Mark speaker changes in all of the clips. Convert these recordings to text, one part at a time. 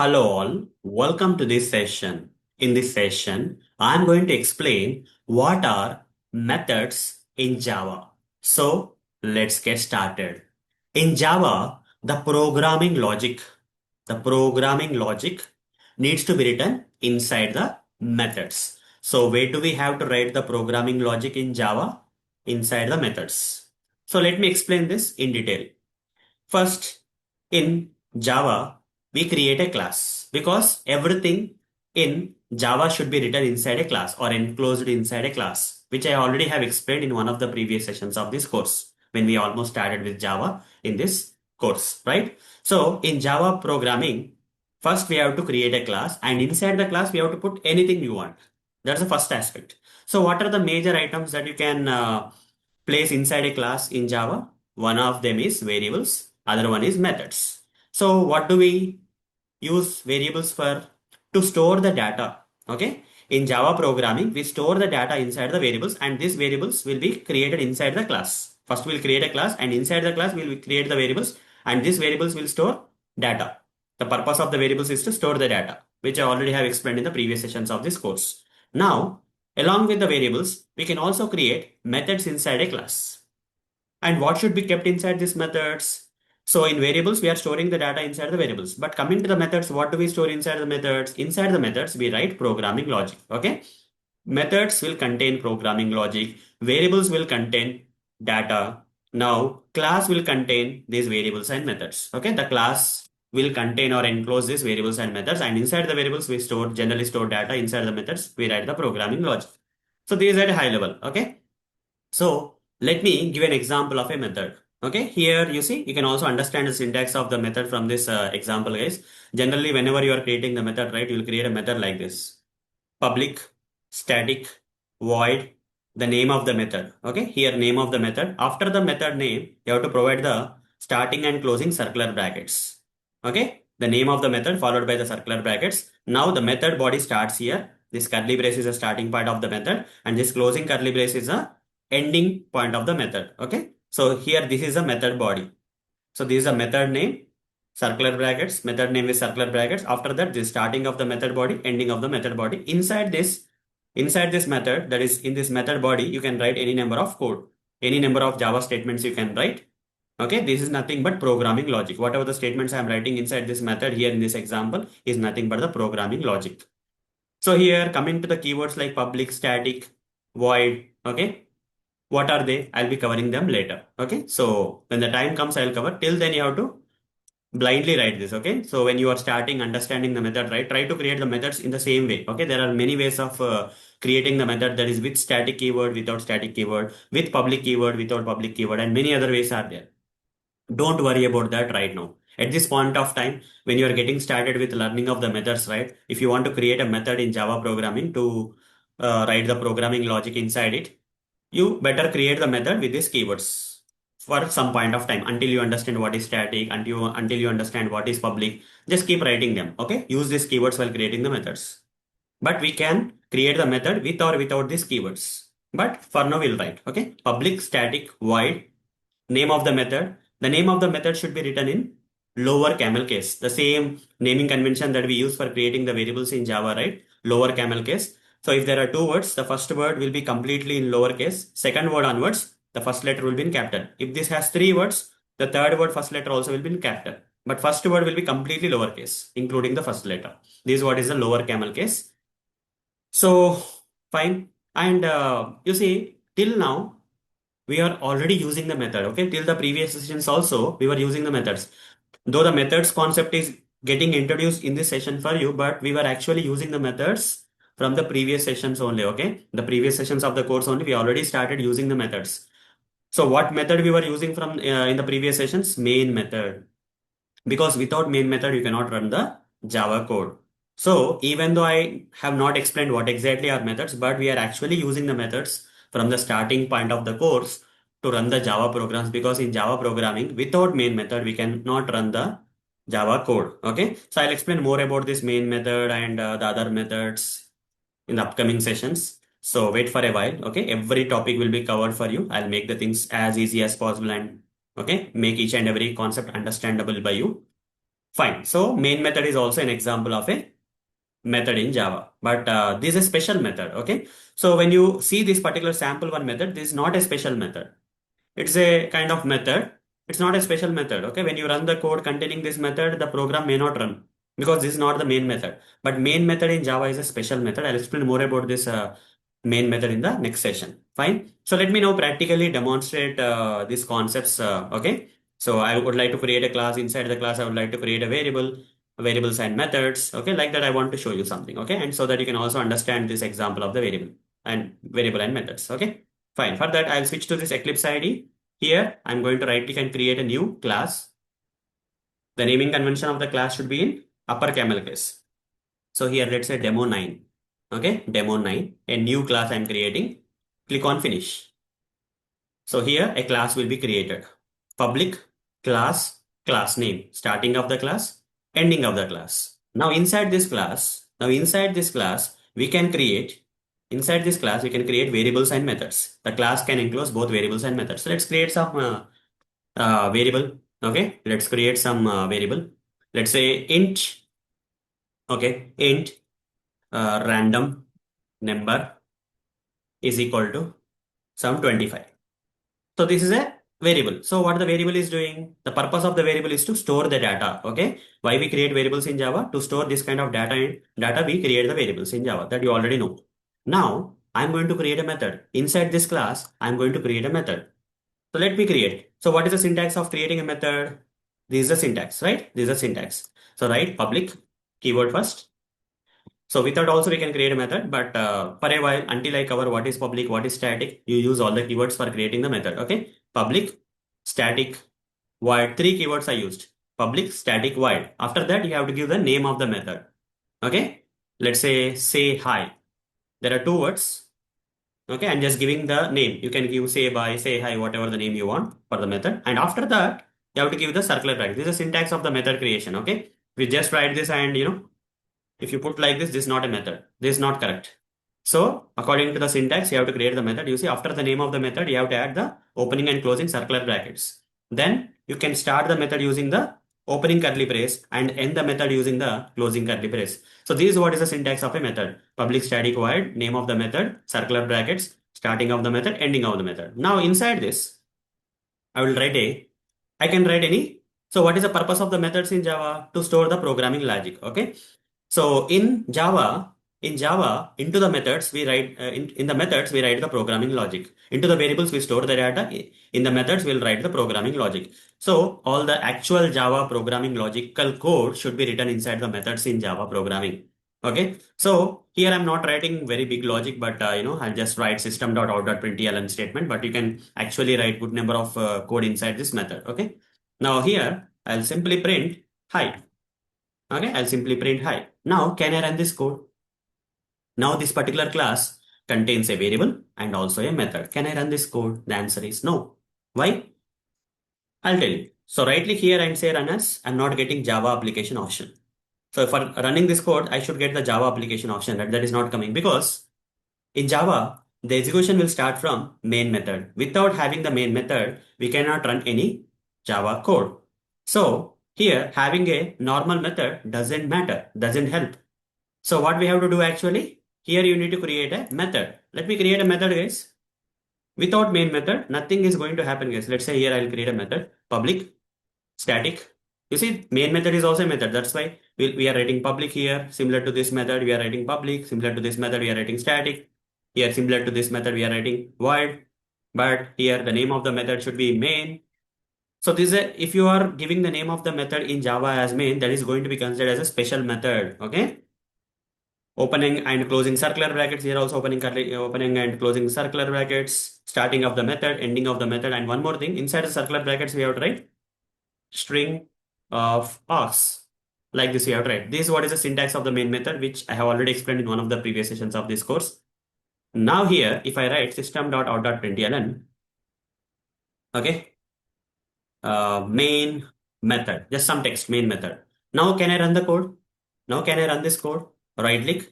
Speaker 1: Hello all, welcome to this session. In this session, I'm going to explain what are methods in Java. So let's get started. In Java, the programming logic needs to be written inside the methods. So where do we have to write the programming logic in Java? Inside the methods. So let me explain this in detail. First, in Java, we create a class because everything in Java should be written inside a class or enclosed inside a class, which I already have explained in one of the previous sessions of this course when we almost started with Java in this course, right? So in Java programming, first we have to create a class and inside the class we have to put anything you want. That's the first aspect. So what are the major items that you can place inside a class in Java? One of them is variables, other one is methods. So what do we use variables for? To store the data. Okay. In Java programming, we store the data inside the variables and these variables will be created inside the class. First we'll create a class and inside the class we'll create the variables and these variables will store data. The purpose of the variables is to store the data, which I already have explained in the previous sessions of this course. Now, along with the variables, we can also create methods inside a class. And what should be kept inside these methods? So in variables, we are storing the data inside the variables. But coming to the methods, what do we store inside the methods? Inside the methods, we write programming logic. Okay. Methods will contain programming logic. Variables will contain data. Now, class will contain these variables and methods. Okay. The class will contain or enclose these variables and methods. And inside the variables, we generally store data. Inside the methods, we write the programming logic. So these are at a high level. Okay. So let me give an example of a method. Okay, here you see, you can also understand the syntax of the method from this example, guys. Generally, whenever you are creating the method, right, you will create a method like this. Public, static, void, the name of the method. Okay, here name of the method. After the method name, you have to provide the starting and closing circular brackets. Okay, the name of the method followed by the circular brackets. Now the method body starts here. This curly brace is a starting point of the method and this closing curly brace is a ending point of the method. Okay. So here this is a method body. So this is a method name, circular brackets, method name is circular brackets. After that, this starting of the method body, ending of the method body. Inside this method, that is in this method body, you can write any number of code, any number of Java statements you can write. Okay, this is nothing but programming logic. Whatever the statements I am writing inside this method here in this example is nothing but the programming logic. So here coming to the keywords like public, static, void, okay, what are they? I'll be covering them later. Okay. So when the time comes, I'll cover. Till then, you have to blindly write this. Okay. So when you are starting understanding the method, right, try to create the methods in the same way. Okay. There are many ways of creating the method, that is with static keyword, without static keyword, with public keyword, without public keyword, and many other ways are there. Don't worry about that right now. At this point of time, when you are getting started with learning of the methods, right, if you want to create a method in Java programming to write the programming logic inside it, you better create the method with these keywords for some point of time until you understand what is static, until you understand what is public. Just keep writing them. Okay. Use these keywords while creating the methods. But we can create the method with or without these keywords. But for now, we'll write. Okay. Public, static, void, name of the method. The name of the method should be written in lower camel case. The same naming convention that we use for creating the variables in Java, right? Lower camel case. So if there are two words, the first word will be completely in lower case. Second word onwards, the first letter will be in capital. If this has three words, the third word first letter also will be in capital. But first word will be completely lowercase, including the first letter. This word is the lower camel case. So fine. And you see, till now, we are already using the method. Okay, till the previous sessions also we were using the methods, though the methods concept is getting introduced in this session for you, but we were actually using the methods from the previous sessions only. Okay, the previous sessions of the course only we already started using the methods. So what method we were using from in the previous sessions? Main method, because without main method you cannot run the Java code. So even though I have not explained what exactly are methods, but we are actually using the methods from the starting point of the course to run the Java programs, because in Java programming without main method we cannot run the Java code. Okay, so I'll explain more about this main method and the other methods in the upcoming sessions. So wait for a while. Okay, every topic will be covered for you. I'll make the things as easy as possible and okay, make each and every concept understandable by you. Fine. So main method is also an example of a method in Java, but this is a special method. Okay. So when you see this particular sample one method, this is not a special method. It's a kind of method. It's not a special method. Okay. When you run the code containing this method, the program may not run because this is not the main method. But main method in Java is a special method. I'll explain more about this main method in the next session. Fine. So let me now practically demonstrate these concepts. Okay. So I would like to create a class. Inside the class, I would like to create a variable, variables and methods. Okay. Like that, I want to show you something. Okay. And so that you can also understand this example of the variable and methods. Okay. Fine. For that, I'll switch to this Eclipse ID. Here, I'm going to right click and create a new class. The naming convention of the class should be in upper camel case. So here, let's say demo 9. Okay, demo 9, a new class I'm creating. Click on finish. So here, a class will be created. Public class name, starting of the class, ending of the class. Inside this class, we can create Inside this class, we can create variables and methods. The class can enclose both variables and methods. So let's create some variable. Okay, let's create some variable. Let's say int. Okay, int random number is equal to some 25. So this is a variable. So what the variable is doing? The purpose of the variable is to store the data. Okay, why we create variables in Java? To store this kind of data. And data we create the variables in Java that you already know. Now I'm going to create a method. Inside this class, I'm going to create a method. So let me create. So what is the syntax of creating a method? This is the syntax, right? This is the syntax. So write public keyword first. So with that also we can create a method, but for a while until I cover what is public, what is static, you use all the keywords for creating the method. Okay. Public, static, void. Three keywords I used. Public, static, void. After that you have to give the name of the method. Okay. Let's say hi. There are two words. Okay, I'm just giving the name. You can give say by, say hi, whatever the name you want for the method. And after that, you have to give the circular bracket. This is the syntax of the method creation. Okay, we just write this and if you put like this is not a method. This is not correct. So according to the syntax, you have to create the method. You see, after the name of the method, you have to add the opening and closing circular brackets. Then you can start the method using the opening curly brace and end the method using the closing curly brace. So this is what is the syntax of a method. Public static void, name of the method, circular brackets, starting of the method, ending of the method. Now inside this, I can write any. So what is the purpose of the methods in Java? To store the programming logic. Okay. So in Java, into the methods we write in the methods we write the programming logic. Into the variables we store the data. In the methods we'll write the programming logic. So all the actual Java programming logical code should be written inside the methods in Java programming. Okay. So here I'm not writing very big logic, but I'll just write System.out.println statement. But you can actually write good number of code inside this method. Okay. Now here I'll simply print hi. Okay, I'll simply print hi. Now, can I run this code? Now, this particular class contains a variable and also a method. Can I run this code? The answer is no. Why? I'll tell you. So, right click here and say run as. I'm not getting Java application option. So, for running this code, I should get the Java application option. That is not coming because in Java, the execution will start from main method. Without having the main method, we cannot run any Java code. So, here having a normal method doesn't matter, doesn't help. So what we have to do actually, here you need to create a method. Let me create a method, guys. Without main method, nothing is going to happen, guys. Let's say here I'll create a method, public, static. You see, main method is also a method. That's why we are writing public here. Similar to this method, we are writing public. Similar to this method, we are writing static. Here, similar to this method, we are writing void. But here, the name of the method should be main. So this is if you are giving the name of the method in Java as main, that is going to be considered as a special method. Okay. Opening and closing circular brackets here also opening and closing circular brackets, starting of the method, ending of the method, and one more thing inside the circular brackets we have to write string of args. Like this we have to write. This is what is the syntax of the main method, which I have already explained in one of the previous sessions of this course. Now here, if I write System.out.println, okay, main method, just some text, main method. Now can I run the code? Now can I run this code? Right click,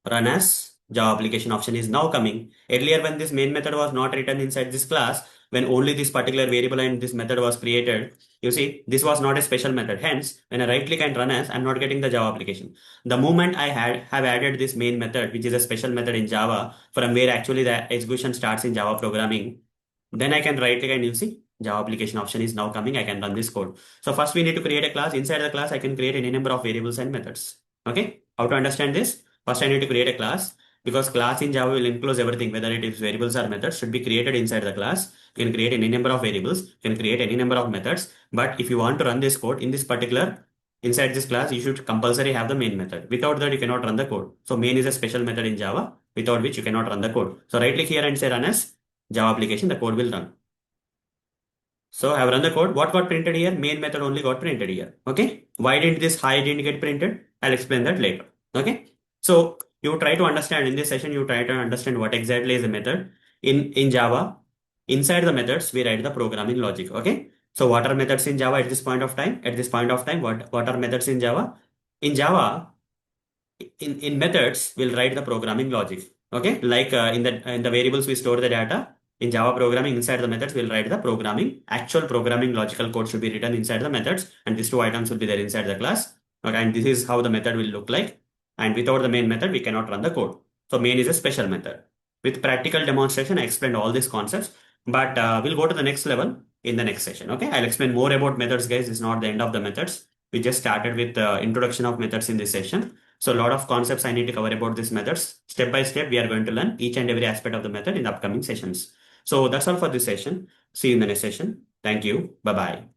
Speaker 1: run as. Java application option is now coming. Earlier when this main method was not written inside this class, when only this particular variable and this method was created, you see, this was not a special method. Hence, when I right click and run as, I'm not getting the Java application. The moment I have added this main method, which is a special method in Java, from where actually the execution starts in Java programming, then I can right click and you see Java application option is now coming. I can run this code. So first we need to create a class. Inside the class, I can create any number of variables and methods. Okay. How to understand this? First, I need to create a class because class in Java will enclose everything, whether it is variables or methods should be created inside the class. You can create any number of variables, you can create any number of methods. But if you want to run this code in this particular inside this class, you should compulsory have the main method. Without that, you cannot run the code. So main is a special method in Java without which you cannot run the code. So right click here and say run as Java application, the code will run. So I have run the code. What got printed here? Main method only got printed here. Okay. Why didn't this hi didn't get printed? I'll explain that later. Okay. So you try to understand in this session, you try to understand what exactly is a method. In Java, inside the methods, we write the programming logic. Okay. So what are methods in Java at this point of time? At this point of time, what are methods in Java? In Java, in methods we'll write the programming logic. Okay, like in the variables we store the data. In Java programming, inside the methods we'll write the programming actual programming logical code should be written inside the methods, and these two items will be there inside the class. Okay, and this is how the method will look like, and without the main method we cannot run the code. So main is a special method. With practical demonstration I explained all these concepts, but we'll go to the next level in the next session. Okay, I'll explain more about methods, guys. It's not the end of the methods. We just started with the introduction of methods in this session. So a lot of concepts I need to cover about these methods. Step by step, we are going to learn each and every aspect of the method in the upcoming sessions. So that's all for this session. See you in the next session. Thank you. Bye-bye.